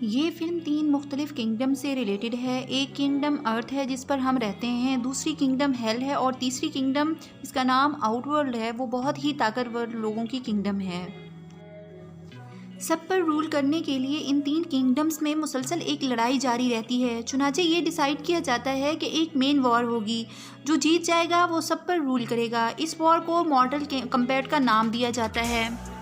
ये फिल्म 3 मुख्तलिफ किंगडम से रिलेटेड है। एक किंगडम अर्थ है जिस पर हम रहते हैं, दूसरी किंगडम हेल है और तीसरी किंगडम इसका नाम आउटवर्ल्ड है, वो बहुत ही ताकतवर लोगों की किंगडम है। सब पर रूल करने के लिए इन 3 किंगडम्स में मुसलसल एक लड़ाई जारी रहती है। चुनांचे ये डिसाइड किया जाता है कि एक मेन वॉर होगी, जो जीत जाएगा वो सब पर रूल करेगा। इस वॉर को मॉर्टल कॉम्बैट का नाम दिया जाता है।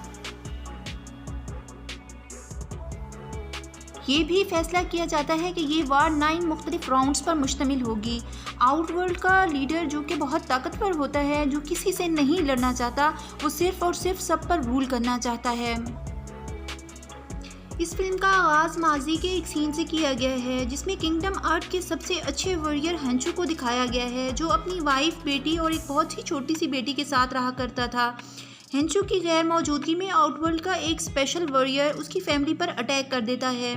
ये भी फैसला किया जाता है कि ये वार 9 मुख्तलिफ राउंड्स पर मुश्तमिल होगी। आउटवर्ल्ड का लीडर जो कि बहुत ताकतवर होता है, जो किसी से नहीं लड़ना चाहता, वो सिर्फ और सिर्फ सब पर रूल करना चाहता है। इस फिल्म का आगाज़ माजी के एक सीन से किया गया है, जिसमें किंगडम अर्थ के सबसे अच्छे वॉरियर हेंचू को दिखाया गया है, जो अपनी वाइफ, बेटी और एक बहुत ही छोटी सी बेटी के साथ रहा करता था। हेंचू की गैर मौजूदगी में आउटवर्ल्ड का एक स्पेशल वॉरियर उसकी फैमिली पर अटैक कर देता है।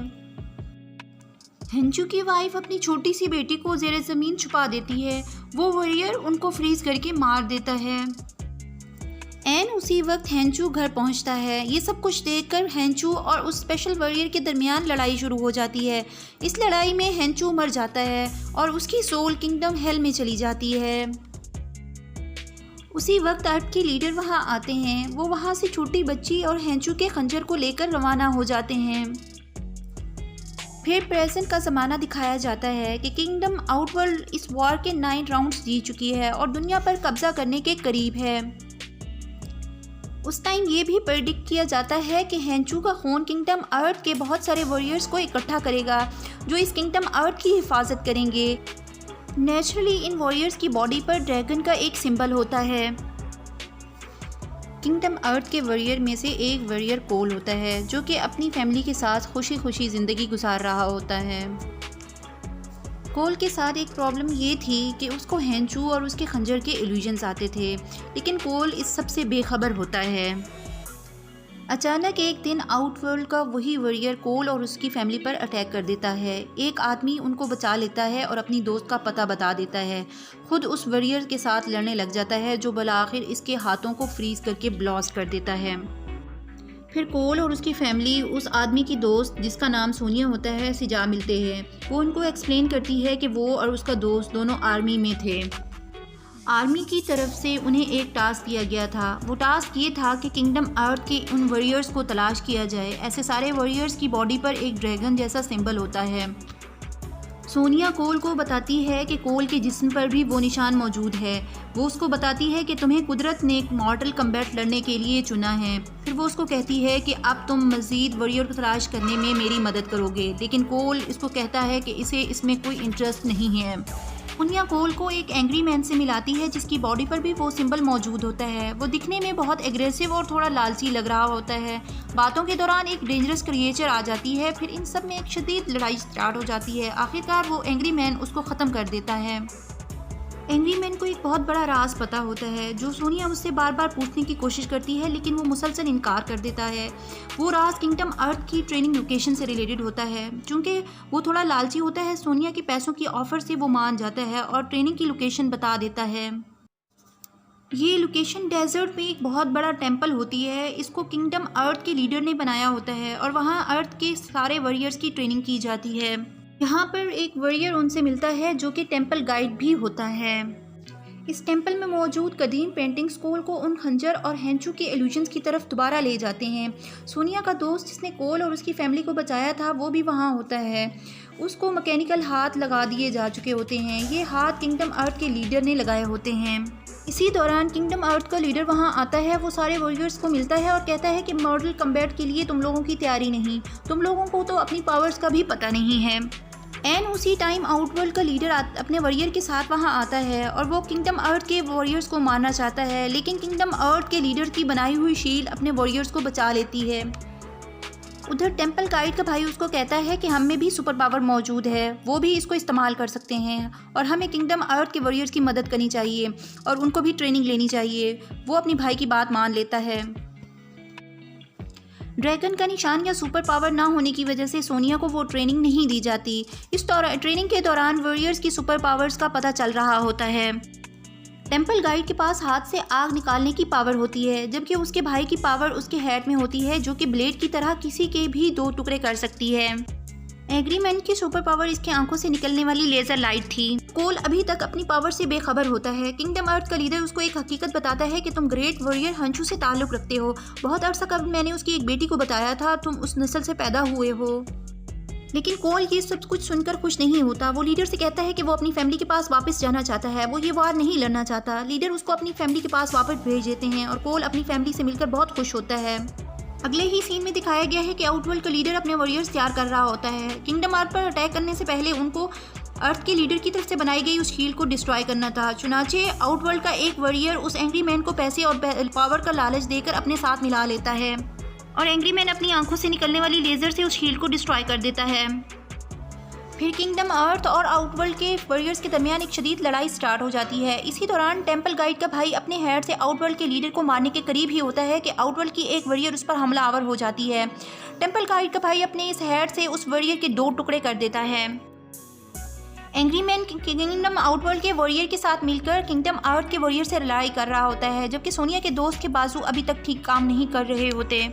हेंचू की वाइफ अपनी छोटी सी बेटी को ज़ेरे ज़मीन छुपा देती है। वो वॉरियर उनको फ्रीज करके मार देता है। उसी वक्त हेंचू घर पहुंचता है। ये सब कुछ देखकर हेंचू और उस स्पेशल वॉरियर के दरमियान लड़ाई शुरू हो जाती है। इस लड़ाई में हेंचू मर जाता है और उसकी सोल किंगडम हेल में चली जाती है। उसी वक्त अर्थ के लीडर वहां आते हैं। वो वहां से छोटी बच्ची और हेंचू के खंजर को लेकर रवाना हो जाते हैं। फिर प्रेजेंट का ज़माना दिखाया जाता है कि किंगडम आउटवर्ल्ड इस वॉर के 9 राउंड्स जीत चुकी है और दुनिया पर कब्जा करने के करीब है। उस टाइम ये भी प्रेडिक्ट किया जाता है कि हेंचू का खून किंगडम अर्थ के बहुत सारे वॉरियर्स को इकट्ठा करेगा, जो इस किंगडम अर्थ की हिफाजत करेंगे। नेचुरली इन वॉरियर्स की बॉडी पर ड्रैगन का एक सिंबल होता है। किंगडम अर्थ के वॉरियर में से एक वॉरियर कोल होता है, जो कि अपनी फैमिली के साथ खुशी खुशी ज़िंदगी गुजार रहा होता है। कोल के साथ एक प्रॉब्लम ये थी कि उसको हेंचू और उसके खंजर के इल्यूजन्स आते थे, लेकिन कोल इस सब से बेखबर होता है। अचानक एक दिन आउटवर्ल्ड का वही वॉरियर कोल और उसकी फैमिली पर अटैक कर देता है। एक आदमी उनको बचा लेता है और अपनी दोस्त का पता बता देता है। खुद उस वॉरियर के साथ लड़ने लग जाता है, जो बलाखिर इसके हाथों को फ्रीज करके ब्लास्ट कर देता है। फिर कोल और उसकी फैमिली उस आदमी की दोस्त, जिसका नाम सोनिया होता है, से जा मिलते हैं। वो उनको एक्सप्लेन करती है कि वो और उसका दोस्त दोनों आर्मी में थे। आर्मी की तरफ से उन्हें एक टास्क दिया गया था। वो टास्क ये था कि किंगडम अर्थ के उन वॉरियर्स को तलाश किया जाए। ऐसे सारे वॉरियर्स की बॉडी पर एक ड्रैगन जैसा सिंबल होता है। सोनिया कोल को बताती है कि कोल के जिस्म पर भी वो निशान मौजूद है। वो उसको बताती है कि तुम्हें कुदरत ने एक मॉर्टल कम्बैट लड़ने के लिए चुना है। फिर वो उसको कहती है कि अब तुम मज़ीद वॉरियर को तलाश करने में मेरी मदद करोगे, लेकिन कोल इसको कहता है कि इसे इसमें कोई इंटरेस्ट नहीं है। सोनिया कोल को एक एंग्री मैन से मिलाती है, जिसकी बॉडी पर भी वो सिंबल मौजूद होता है। वो दिखने में बहुत एग्रेसिव और थोड़ा लालची लग रहा होता है। बातों के दौरान एक डेंजरस क्रिएचर आ जाती है। फिर इन सब में एक शदीद लड़ाई स्टार्ट हो जाती है। आखिरकार वो एंग्री मैन उसको ख़त्म कर देता है। एंग्री मैन को एक बहुत बड़ा राज पता होता है, जो सोनिया उससे बार बार पूछने की कोशिश करती है, लेकिन वो मुसलसल इनकार कर देता है। वो राज किंगडम अर्थ की ट्रेनिंग लोकेशन से रिलेटेड होता है। चूँकि वो थोड़ा लालची होता है, सोनिया के पैसों की ऑफ़र से वो मान जाता है और ट्रेनिंग की लोकेशन बता देता है। ये लोकेशन डेजर्ट में एक बहुत बड़ा टेंपल होती है। इसको किंगडम अर्थ के लीडर ने बनाया होता है और वहाँ अर्थ के सारे वॉरियर्स की ट्रेनिंग की जाती है। यहाँ पर एक वॉरियर उनसे मिलता है, जो कि टेंपल गाइड भी होता है। इस टेंपल में मौजूद कदीम पेंटिंग्स कोल को उन खंजर और हेंचू के इल्यूजन्स की तरफ दोबारा ले जाते हैं। सोनिया का दोस्त, जिसने कोल और उसकी फैमिली को बचाया था, वो भी वहाँ होता है। उसको मैकेनिकल हाथ लगा दिए जा चुके होते हैं। ये हाथ किंगडम अर्थ के लीडर ने लगाए होते हैं। इसी दौरान किंगडम अर्थ का लीडर वहाँ आता है। वो सारे वॉरियर्स को मिलता है और कहता है कि मॉर्टल कम्बैट के लिए तुम लोगों की तैयारी नहीं, तुम लोगों को तो अपनी पावर्स का भी पता नहीं है। उसी टाइम आउटवर्ल्ड का लीडर अपने वॉरियर के साथ वहां आता है और वो किंगडम अर्थ के वॉरियर्स को मारना चाहता है, लेकिन किंगडम अर्थ के लीडर की बनाई हुई शील्ड अपने वॉरियर्स को बचा लेती है। उधर टेंपल गाइड का भाई उसको कहता है कि हम में भी सुपर पावर मौजूद है, वो भी इसको इस्तेमाल कर सकते हैं और हमें किंगडम अर्थ के वॉरियर्स की मदद करनी चाहिए और उनको भी ट्रेनिंग लेनी चाहिए। वो अपनी भाई की बात मान लेता है। ड्रैगन का निशान या सुपर पावर ना होने की वजह से सोनिया को वो ट्रेनिंग नहीं दी जाती। इस ट्रेनिंग के दौरान वॉरियर्स की सुपर पावर्स का पता चल रहा होता है। टेंपल गाइड के पास हाथ से आग निकालने की पावर होती है, जबकि उसके भाई की पावर उसके हेड में होती है, जो कि ब्लेड की तरह किसी के भी 2 टुकड़े कर सकती है। एग्रीमेंट की सुपर पावर इसकी आंखों से निकलने वाली लेजर लाइट थी। कोल अभी तक अपनी पावर से बेखबर होता है। किंगडम अर्थ का लीडर उसको एक हकीकत बताता है कि तुम ग्रेट वॉरियर हंचू से ताल्लुक़ रखते हो। बहुत अर्सा कबल मैंने उसकी एक बेटी को बताया था, तुम उस नस्ल से पैदा हुए हो। लेकिन कोल ये सब कुछ सुनकर खुश नहीं होता। वो लीडर से कहता है कि वो अपनी फैमिली के पास वापस जाना चाहता है, वो ये वार नहीं लड़ना चाहता। लीडर उसको अपनी फैमिली के पास वापस भेज देते हैं और कोल अपनी फैमिली से मिलकर बहुत खुश होता है। अगले ही सीन में दिखाया गया है कि आउटवर्ल्ड का लीडर अपने वॉरियर्स तैयार कर रहा होता है। किंगडम अर्थ पर अटैक करने से पहले उनको अर्थ के लीडर की तरफ से बनाई गई उस शील्ड को डिस्ट्रॉय करना था। चुनाचे आउटवर्ल्ड का एक वॉरियर उस एंग्री मैन को पैसे और पावर का लालच देकर अपने साथ मिला लेता है और एंग्री मैन अपनी आंखों से निकलने वाली लेजर से उस शील्ड को डिस्ट्रॉय कर देता है। फिर किंगडम अर्थ और आउटवर्ल्ड के वॉरियर्स के दरमियान एक शदीद लड़ाई स्टार्ट हो जाती है। इसी दौरान टेंपल गाइड का भाई अपने हेड से आउटवर्ल्ड के लीडर को मारने के करीब ही होता है कि आउटवर्ल्ड की एक वॉरियर उस पर हमलावर हो जाती है। टेंपल गाइड का भाई अपने इस हेड से उस वॉरियर के 2 टुकड़े कर देता है। एंग्री मैन किंगडम आउटवर्ल्ड के वॉरियर के साथ मिलकर किंगडम अर्थ के वॉरियर से लड़ाई कर रहा होता है, जबकि सोनिया के दोस्त के बाजू अभी तक ठीक काम नहीं कर रहे होते।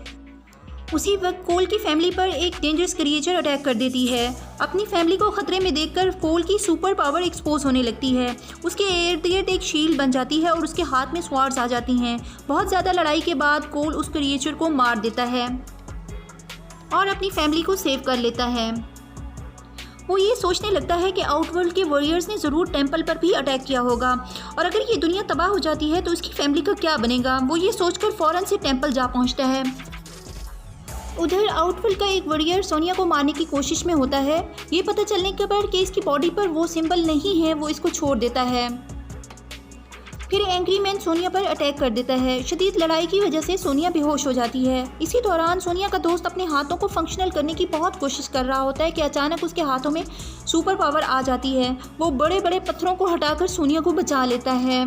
उसी वक्त कोल की फैमिली पर एक डेंजरस क्रिएचर अटैक कर देती है। अपनी फैमिली को खतरे में देखकर कोल की सुपर पावर एक्सपोज होने लगती है। उसके इर्द गिर्द एक शील्ड बन जाती है और उसके हाथ में स्वॉर्ड्स आ जाती हैं। बहुत ज़्यादा लड़ाई के बाद कोल उस क्रिएचर को मार देता है और अपनी फैमिली को सेव कर लेता है। वो ये सोचने लगता है कि आउटवर्ल्ड के वॉरियर्स ने ज़रूर टेंपल पर भी अटैक किया होगा और अगर ये दुनिया तबाह हो जाती है तो उसकी फैमिली का क्या बनेगा। वो ये सोचकर फ़ौरन से टेंपल जा पहुँचता है। उधर आउटवर्ल्ड का एक वॉरियर सोनिया को मारने की कोशिश में होता है। ये पता चलने के बाद कि इसकी बॉडी पर वो सिंबल नहीं है, वो इसको छोड़ देता है। फिर एंग्री मैन सोनिया पर अटैक कर देता है। शदीद लड़ाई की वजह से सोनिया बेहोश हो जाती है। इसी दौरान सोनिया का दोस्त अपने हाथों को फंक्शनल करने की बहुत कोशिश कर रहा होता है कि अचानक उसके हाथों में सुपर पावर आ जाती है। वो बड़े बड़े पत्थरों को हटाकर सोनिया को बचा लेता है।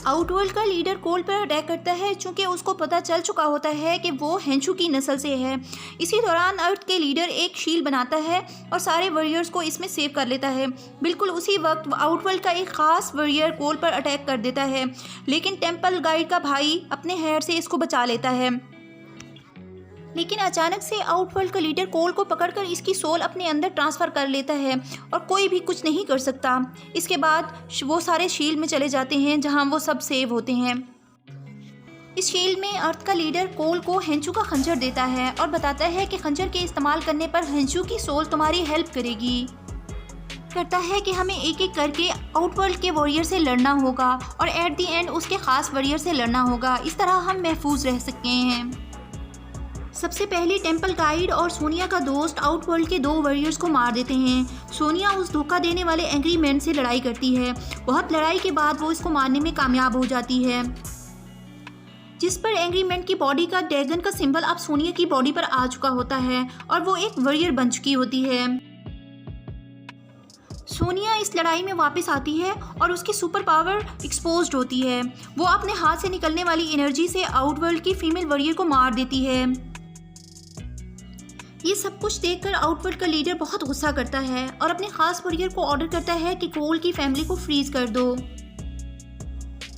आउटवर्ल्ड का लीडर कोल पर अटैक करता है चूँकि उसको पता चल चुका होता है कि वो हेंचू की नस्ल से है। इसी दौरान अर्थ के लीडर एक शील्ड बनाता है और सारे वॉरियर्स को इसमें सेव कर लेता है। बिल्कुल उसी वक्त आउटवर्ल्ड का एक ख़ास वॉरियर कोल पर अटैक कर देता है, लेकिन टेंपल गाइड का भाई अपने हेड से इसको बचा लेता है। लेकिन अचानक से आउटवर्ल्ड का लीडर कोल को पकड़कर इसकी सोल अपने अंदर ट्रांसफ़र कर लेता है और कोई भी कुछ नहीं कर सकता। इसके बाद वो सारे शील्ड में चले जाते हैं जहां वो सब सेव होते हैं। इस शील्ड में अर्थ का लीडर कोल को हेंचू का खंजर देता है और बताता है कि खंजर के इस्तेमाल करने पर हेंचू की सोल तुम्हारी हेल्प करेगी। कहता है कि हमें एक एक करके आउटवर्ल्ड के वॉरियर से लड़ना होगा और एट दी एंड उसके ख़ास वॉरियर से लड़ना होगा। इस तरह हम महफूज रह सकते हैं। सबसे पहले टेंपल गाइड और सोनिया का दोस्त आउटवर्ल्ड के 2 वॉरियर्स को मार देते हैं। सोनिया उस धोखा देने वाले एंग्री मैन से लड़ाई करती है। बहुत लड़ाई के बाद वो इसको मारने में कामयाब हो जाती है, जिस पर एंग्री मैन की बॉडी का ड्रैगन का सिंबल अब सोनिया की बॉडी पर आ चुका होता है और वो एक वॉरियर बन चुकी होती है। सोनिया इस लड़ाई में वापस आती है और उसकी सुपर पावर एक्सपोज्ड होती है। वो अपने हाथ से निकलने वाली एनर्जी से आउटवर्ल्ड की फीमेल वॉरियर को मार देती है। ये सब कुछ देखकर आउटवर्ल्ड का लीडर बहुत गुस्सा करता है और अपने खास वॉरियर को ऑर्डर करता है कि कोल की फैमिली को फ्रीज कर दो।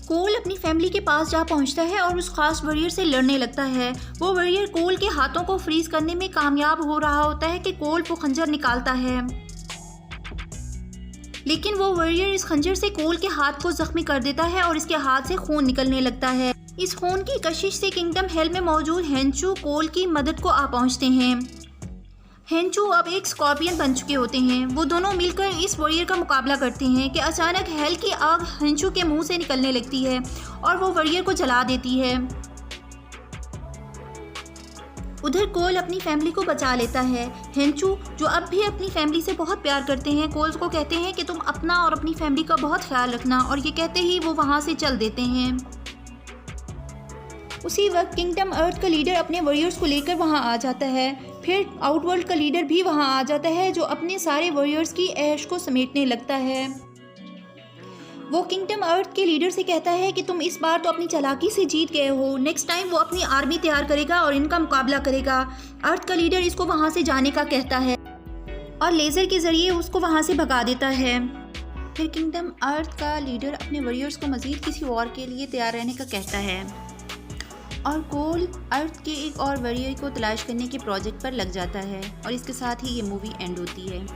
कोल अपनी फैमिली के पास जा पहुंचता है और उस खास वॉरियर से लड़ने लगता है। वो वॉरियर कोल के हाथों को फ्रीज करने में कामयाब हो रहा होता है कि कोल वो खंजर निकालता है, लेकिन वो वॉरियर इस खंजर से कोल के हाथ को जख्मी कर देता है और इसके हाथ से खून निकलने लगता है। इस खून की कशिश से किंगडम हेल में मौजूद हेंचू कोल की मदद को आ पहुंचते हैं। हेंचू अब एक स्कॉर्पियन बन चुके होते हैं। वो दोनों मिलकर इस वॉरियर का मुकाबला करते हैं कि अचानक हेल की आग हेंचू के मुंह से निकलने लगती है और वो वॉरियर को जला देती है। उधर कोल अपनी फैमिली को बचा लेता है। हेंचू, जो अब भी अपनी फैमिली से बहुत प्यार करते हैं, कोल को कहते हैं कि तुम अपना और अपनी फैमिली का बहुत ख्याल रखना, और ये कहते ही वो वहाँ से चल देते हैं। उसी वक्त किंगडम अर्थ का लीडर अपने वॉरियर्स को लेकर वहां आ जाता है। फिर आउटवर्ल्ड का लीडर भी वहां आ जाता है, जो अपने सारे वॉरियर्स की ऐश को समेटने लगता है। वो किंगडम अर्थ के लीडर से कहता है कि तुम इस बार तो अपनी चालाकी से जीत गए हो, नेक्स्ट टाइम वो अपनी आर्मी तैयार करेगा और इनका मुकाबला करेगा। अर्थ का लीडर इसको वहाँ से जाने का कहता है और लेज़र के ज़रिए उसको वहाँ से भगा देता है। फिर किंगडम अर्थ का लीडर अपने वॉरियर्स को मज़ीद किसी वॉर के लिए तैयार रहने का कहता है और कोल अर्थ के एक और वॉरियर को तलाश करने के प्रोजेक्ट पर लग जाता है और इसके साथ ही ये मूवी एंड होती है।